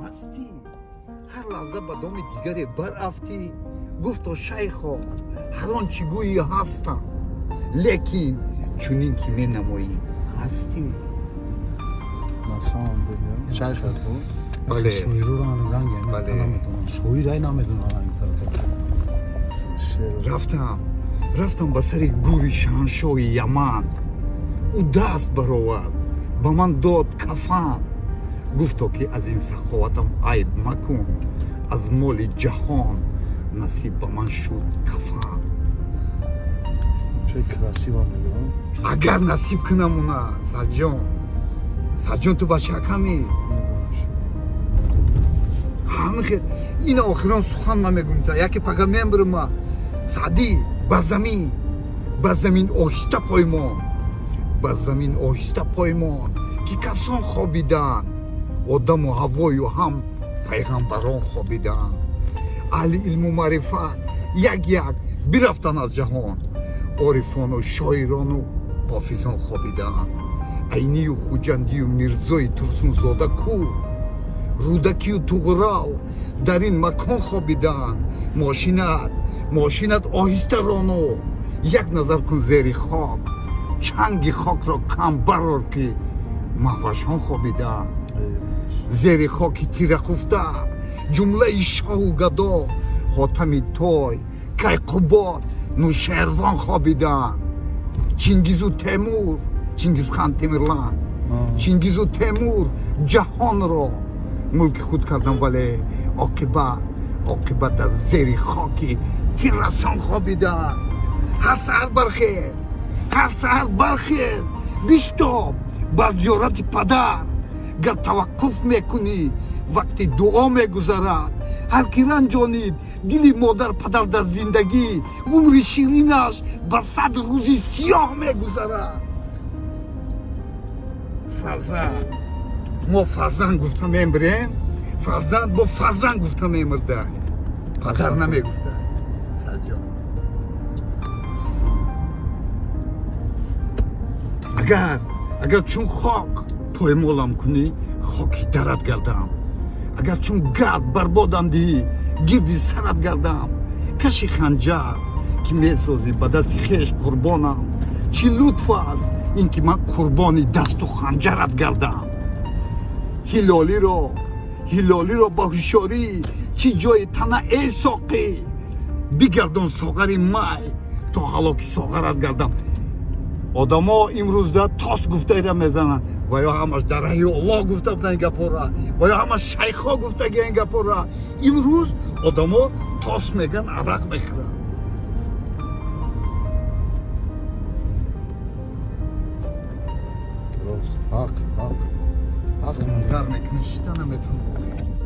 ҳастӣ? ҳар лаҳза ба доми дигаре барафтӣ. гуфто шайхо, ҳалон чӣ гӯӣ ҳастам, лекин чунин ки менамоӣ ҳастӣ. Насам دیدم شیخ تو бале شوی رو نمیدونم بله. نمیدونم شوی رای نمیدونم این طرف рафтам ба сари гӯри шаҳаншоҳи яман. ӯ даст баровард, ба ман дод кафан. гуфто ки аз ин саховатам айб макун, аз моли ҷаҳон насиб ба ман шуд кафан. چه красиво میگم агар насиб кунам уна саҷон ту бачаками ҳамихе ин охирон сухан ма мегумта яке пага мембирма саъдӣ ба замин оҳиста поймон, ба замин оҳиста поймон ки касон хобидан, одаму ҳавою ҳам пайғамбарон хобидан. аҳли илму маърифат як бирафтанд аз ҷаҳон, орифону шоирону ҳофизон хобидан. айнию хуҷандию мирзои турсунзода ку, рӯдакию туғрал дар ин макон хобиданд. мошинат оҳиста роно, як назар кун зери хок, чанги хокро кам барор ки маҳвашон хобиданд. зери хоки тирахуфта ҷумлаи шоҳу гадо, ҳотами той, кайқубот, нушервон хобиданд. чингизхан темирлан, чингизу темур ҷаҳонро мулки худ карданд, вале оқибат аз зери хоки тиррасон хобиданд. ҳар саҳар бархез, биштоб ба зиёрати падар. гар таваққуф мекунӣ, вақти дуо мегузарад. ҳар ки ранҷонид дили модар падар дар зиндагӣ, умри ширинаш ба 100 рӯзи сиёҳ мегузарад. фарзанд, мо фарзанд гуфта мемирем, фарзанд бо фарзанд гуфта мемирдад, падар намегуфта. саҷон, агар чун хок поймолам кунӣ, хоки дарат гардам. агар чун гард барбодам диҳӣ, гирди сарат гардам. каши ханҷар ки месозӣ ба дасти хеш қурбонам. чӣ лутф аст ин ки ман қурбони дасту ханҷарат гардам. ҳилолиро ба ҳушёрӣ чӣ ҷои тана эй соқӣ, бигардон соғари май то ҳалоки соғарат гардам. одамо имрӯза тос гуфтаира мезананд, ва ё ҳамаш дараҳи Аллоҳ гуфта буданд ин гапора, ва ё ҳамаш шайхҳо гуфтаги ин гапора. имрӯз одамо тос меган, арақ мехӯранд. درست حق дар мекунӣ, шита наметавонӣ.